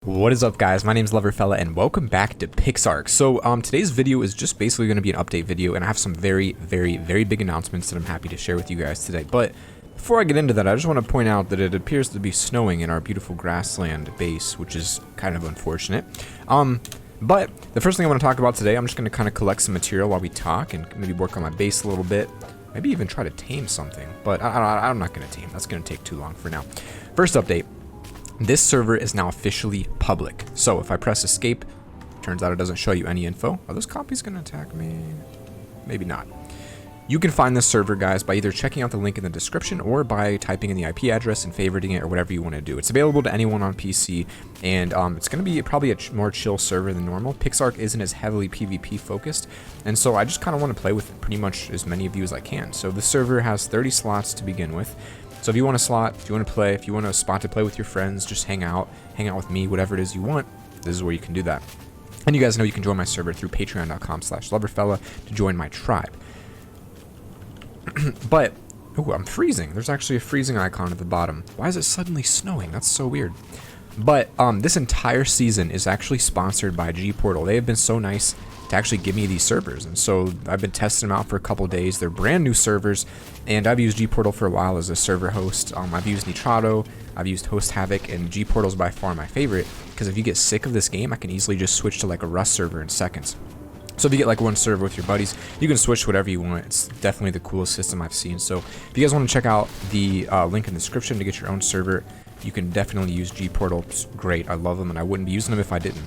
What is up, guys? My name is LoverFella and welcome back to Pixark. So today's video is just basically going to be an update video, and I have some very big announcements that I'm happy to share with you guys today. But before I get into that, I just want to point out that it appears to be snowing in our beautiful grassland base, which is kind of unfortunate. But the first thing I want to talk about today, I'm just going to kind of collect some material while we talk and maybe work on my base a little bit. Maybe even try to tame something, but I'm not going to tame. That's going to take too long for now. First update. This server is now officially public. So if I press escape, turns out it doesn't show you any info. Are those copies gonna attack me? Maybe not. You can find this server, guys, by either checking out the link in the description or by typing in the IP address and favoriting it or whatever you want to do. It's available to anyone on PC, and it's going to be probably a more chill server than normal. Pixark isn't as heavily PvP focused, and so I just kind of want to play with pretty much as many of you as I can. So the server has 30 slots to begin with. So if you want a slot, if you want to play, if you want a spot to play with your friends, just hang out with me, whatever it is you want, this is where you can do that. And you guys know you can join my server through patreon.com/LoverFella to join my tribe. But, oh, I'm freezing. There's actually a freezing icon at the bottom. Why is it suddenly snowing? That's so weird. But this entire season is actually sponsored by G-Portal. They have been so nice to actually give me these servers, and so I've been testing them out for a couple days. They're brand new servers, and I've used G-Portal for a while as a server host. I've used Nitrado, I've used Host Havoc, and G-Portal is by far my favorite, because if you get sick of this game, I can easily just switch to like a Rust server in seconds. So if you get like one server with your buddies, you can switch to whatever you want. It's definitely the coolest system I've seen. So if you guys want to check out the link in the description to get your own server, you can definitely use G-Portal. It's great. I love them, and I wouldn't be using them if I didn't.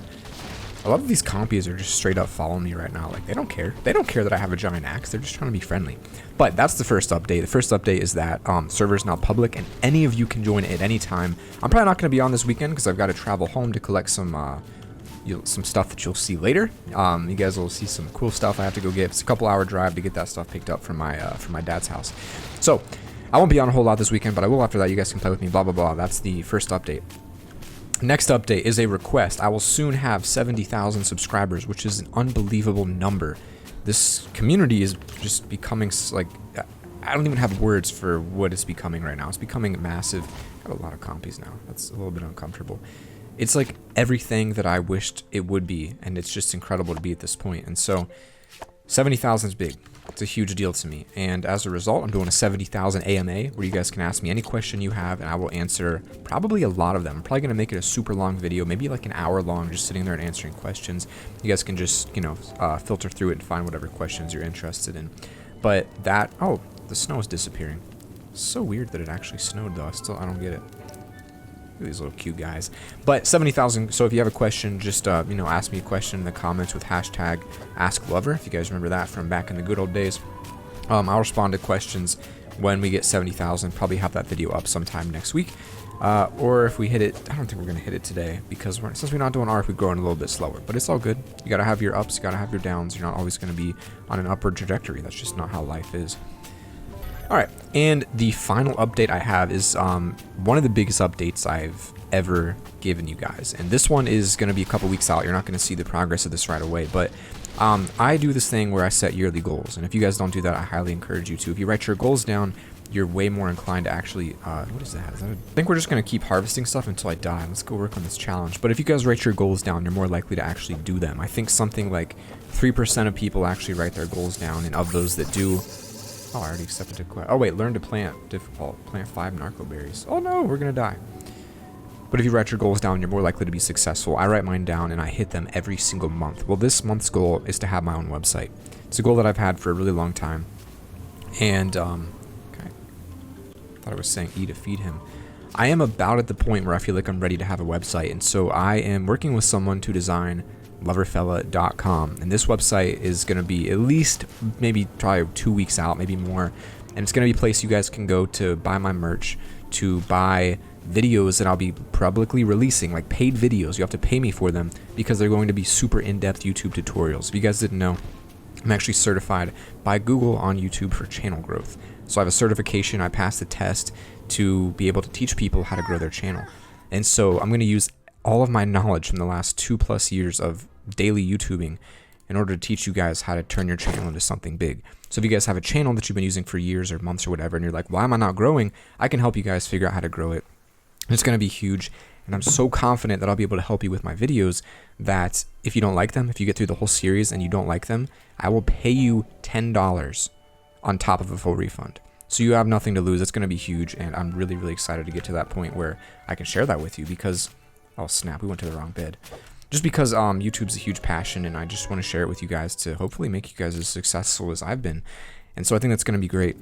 A lot of these compies are just straight up following me right now. Like, they don't care. They don't care that I have a giant axe. They're just trying to be friendly. But that's the first update. The first update is that server is now public, and any of you can join at any time. I'm probably not going to be on this weekend because I've got to travel home to collect some stuff that you'll see later. You guys will see some cool stuff I have to go get. It's a couple-hour drive to get that stuff picked up from my dad's house. So I won't be on a whole lot this weekend, but I will after that. You guys can play with me, blah, blah, blah. That's the first update. Next update is a request. I will soon have 70,000 subscribers, which is an unbelievable number. This community is just becoming, like, I don't even have words for what it's becoming right now. It's becoming massive. I got a lot of compies now. That's a little bit uncomfortable. It's like everything that I wished it would be, and it's just incredible to be at this point. And so 70,000 is big. It's a huge deal to me, and as a result, I'm doing a 70,000 AMA where you guys can ask me any question you have, and I will answer probably a lot of them. I'm probably going to make it a super long video, maybe like an hour long, just sitting there and answering questions. You guys can just, filter through it and find whatever questions you're interested in. But that, oh, the snow is disappearing. It's so weird that it actually snowed, though. I don't get it. These little cute guys. But 70,000, so if you have a question, just ask me a question in the comments with hashtag AskLover, if you guys remember that from back in the good old days. I'll respond to questions when we get 70,000. Probably have that video up sometime next week. Or if we hit it, I don't think we're going to hit it today, because since we're not doing ARC, we're going a little bit slower. But it's all good. You got to have your ups, you got to have your downs. You're not always going to be on an upward trajectory. That's just not how life is. Alright, and the final update I have is one of the biggest updates I've ever given you guys. And this one is going to be a couple weeks out. You're not going to see the progress of this right away. But I do this thing where I set yearly goals. And if you guys don't do that, I highly encourage you to. If you write your goals down, you're way more inclined to actually... what is that? I think we're just going to keep harvesting stuff until I die. Let's go work on this challenge. But if you guys write your goals down, you're more likely to actually do them. I think something like 3% of people actually write their goals down. And of those that do... Oh, I already accepted a quest. Oh, wait, learn to plant. Difficult. Plant 5 narco berries. Oh, no, we're going to die. But if you write your goals down, you're more likely to be successful. I write mine down, and I hit them every single month. Well, this month's goal is to have my own website. It's a goal that I've had for a really long time. And, okay. I thought I was saying E to feed him. I am about at the point where I feel like I'm ready to have a website. And so I am working with someone to design LoverFella.com, and this website is going to be at least maybe probably 2 weeks out, maybe more, and it's going to be a place you guys can go to buy my merch, to buy videos that I'll be publicly releasing, like paid videos. You have to pay me for them because they're going to be super in-depth YouTube tutorials. If you guys didn't know, I'm actually certified by Google on YouTube for channel growth. So I have a certification. I passed the test to be able to teach people how to grow their channel, and so I'm going to use all of my knowledge from the last 2+ years of daily YouTubing in order to teach you guys how to turn your channel into something big. So if you guys have a channel that you've been using for years or months or whatever, and you're like, why am I not growing? I can help you guys figure out how to grow it. It's going to be huge. And I'm so confident that I'll be able to help you with my videos that if you don't like them, if you get through the whole series and you don't like them, I will pay you $10 on top of a full refund. So you have nothing to lose. It's going to be huge, and I'm really, really excited to get to that point where I can share that with you because, oh snap, we went to the wrong bed. Just because YouTube's a huge passion, and I just want to share it with you guys to hopefully make you guys as successful as I've been. And so I think that's going to be great.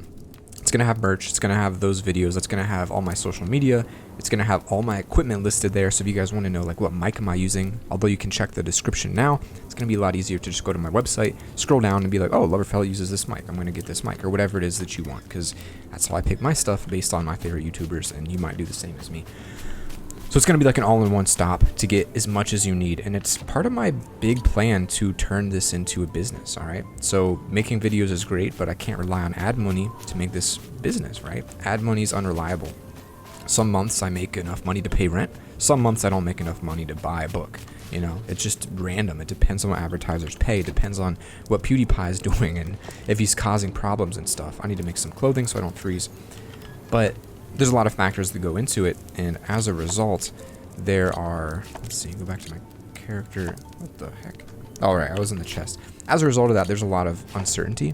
It's going to have merch. It's going to have those videos. It's going to have all my social media. It's going to have all my equipment listed there. So if you guys want to know, like, what mic am I using, although you can check the description now, it's going to be a lot easier to just go to my website, scroll down, and be like, oh, LoverFella uses this mic. I'm going to get this mic, or whatever it is that you want, because that's how I pick my stuff based on my favorite YouTubers, and you might do the same as me. So it's going to be like an all-in-one stop to get as much as you need, and it's part of my big plan to turn this into a business, all right? So making videos is great, but I can't rely on ad money to make this business, right? Ad money is unreliable. Some months I make enough money to pay rent. Some months I don't make enough money to buy a book. You know, it's just random. It depends on what advertisers pay. It depends on what PewDiePie is doing and if he's causing problems and stuff. I need to make some clothing so I don't freeze. But there's a lot of factors that go into it, and as a result, there are, let's see, go back to my character. What the heck? All right, I was in the chest. As a result of that, there's a lot of uncertainty,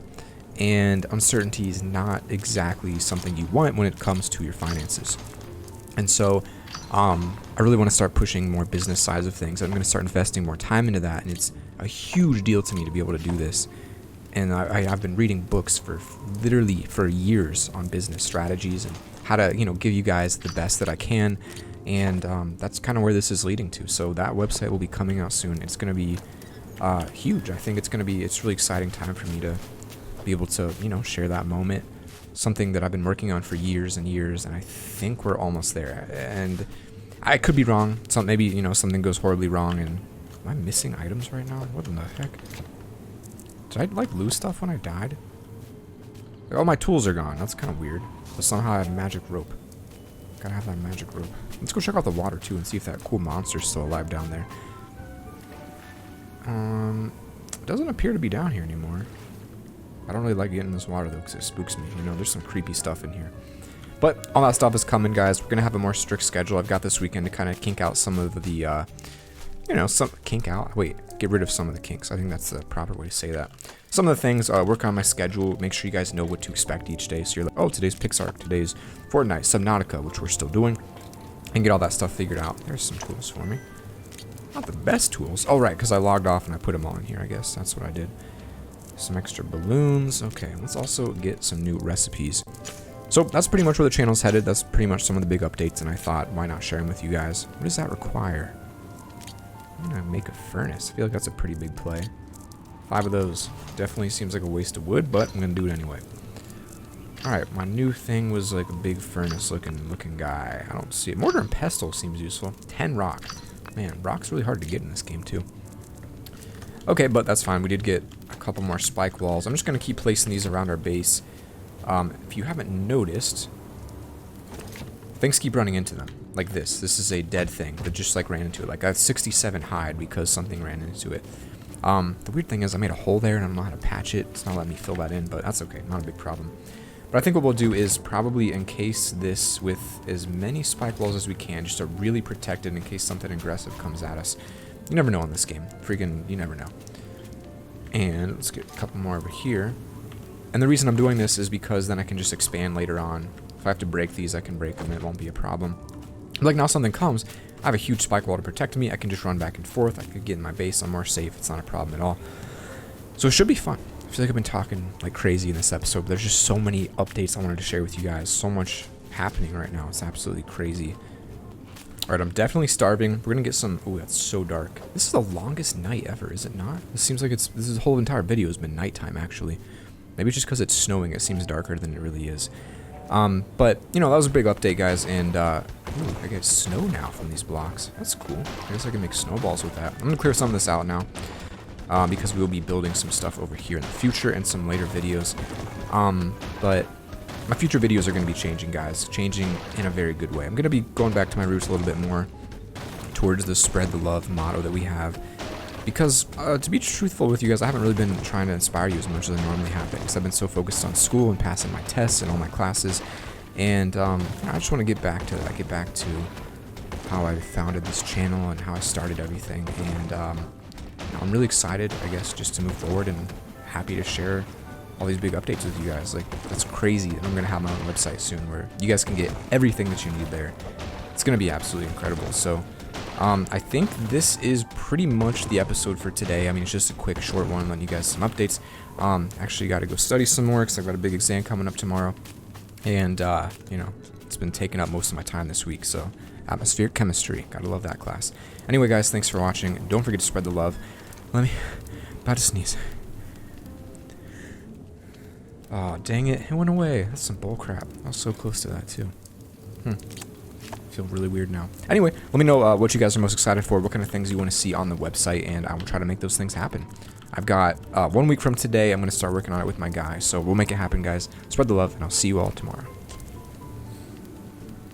and uncertainty is not exactly something you want when it comes to your finances. And so I really want to start pushing more business sides of things. I'm going to start investing more time into that, and it's a huge deal to me to be able to do this. And I've been reading books for literally for years on business strategies and how to, you know, give you guys the best that I can. And that's kind of where this is leading to. So that website will be coming out soon. It's going to be huge. I think it's really exciting time for me to be able to, you know, share that moment. Something that I've been working on for years and years, and I think we're almost there. And I could be wrong. Maybe, you know, something goes horribly wrong. And am I missing items right now? What in the heck? Did I, like, lose stuff when I died? Oh, my tools are gone. That's kind of weird. But somehow I have magic rope. Gotta have that magic rope. Let's go check out the water, too, and see if that cool monster's still alive down there. It doesn't appear to be down here anymore. I don't really like getting in this water, though, because it spooks me. You know, there's some creepy stuff in here. But all that stuff is coming, guys. We're gonna have a more strict schedule. I've got this weekend to kind of kink out some of the, you know, get rid of some of the kinks. I think that's the proper way to say that. Some of the things, work on my schedule, make sure you guys know what to expect each day. So you're like, oh, today's Pixark, today's Fortnite, Subnautica, which we're still doing, and get all that stuff figured out. There's some tools for me. Not the best tools. Oh, right, because I logged off and I put them all in here, I guess. That's what I did. Some extra balloons. Okay, let's also get some new recipes. So that's pretty much where the channel's headed. That's pretty much some of the big updates, and I thought, why not share them with you guys? What does that require? I'm gonna make a furnace. I feel like that's a pretty big play. 5 of those. Definitely seems like a waste of wood, but I'm gonna do it anyway. Alright, my new thing was like a big furnace looking guy. I don't see it. Mortar and pestle seems useful. 10 rock. Man, rock's really hard to get in this game too. Okay, but that's fine. We did get a couple more spike walls. I'm just gonna keep placing these around our base. If you haven't noticed, things keep running into them. Like this. This is a dead thing that just like ran into it. Like I have 67 hide because something ran into it. The weird thing is I made a hole there and I don't know how to patch it. It's not letting me fill that in, but that's okay. Not a big problem. But I think what we'll do is probably encase this with as many spike walls as we can, just to really protect it in case something aggressive comes at us. You never know in this game. Freaking, you never know. And let's get a couple more over here. And the reason I'm doing this is because then I can just expand later on. If I have to break these, I can break them. It won't be a problem. Like now something comes, I have a huge spike wall to protect me. I can just run back and forth. I could get in my base. I'm more safe. It's not a problem at all. So it should be fun. I feel like I've been talking like crazy in this episode, but there's just so many updates I wanted to share with you guys. So much happening right now. It's absolutely crazy. All right, I'm definitely starving. We're going to get some... Oh, that's so dark. This is the longest night ever, is it not? This seems like it's... This whole entire video has been nighttime, actually. Maybe it's just because it's snowing. It seems darker than it really is. But, you know, that was a big update, guys. And, ooh, I get snow now from these blocks. That's cool. I guess I can make snowballs with that. I'm going to clear some of this out now. Because we will be building some stuff over here in the future and some later videos. But my future videos are going to be changing, guys. Changing in a very good way. I'm going to be going back to my roots a little bit more towards the spread the love motto that we have. Because, to be truthful with you guys, I haven't really been trying to inspire you as much as I normally have been. Because I've been so focused on school and passing my tests and all my classes. And I just want to get back to that. Get back to how I founded this channel and how I started everything. And I'm really excited, I guess, just to move forward, and happy to share all these big updates with you guys. Like, that's crazy. And I'm gonna have my own website soon where you guys can get everything that you need there. It's gonna be absolutely incredible. So I think this is pretty much the episode for today. I mean, it's just a quick short one, letting you guys some updates. Actually got to go study some more because I've got a big exam coming up tomorrow, and you know, it's been taking up most of my time this week. So atmospheric chemistry, gotta love that class. Anyway, guys, thanks for watching. Don't forget to spread the love. About to sneeze. Oh, dang it, it went away. That's some bull crap. I was so close to that too. Feel really weird now. Anyway, let me know what you guys are most excited for, what kind of things you want to see on the website, and I will try to make those things happen. I've got 1 week from today, I'm going to start working on it with my guy, so we'll make it happen, guys. Spread the love, and I'll see you all tomorrow.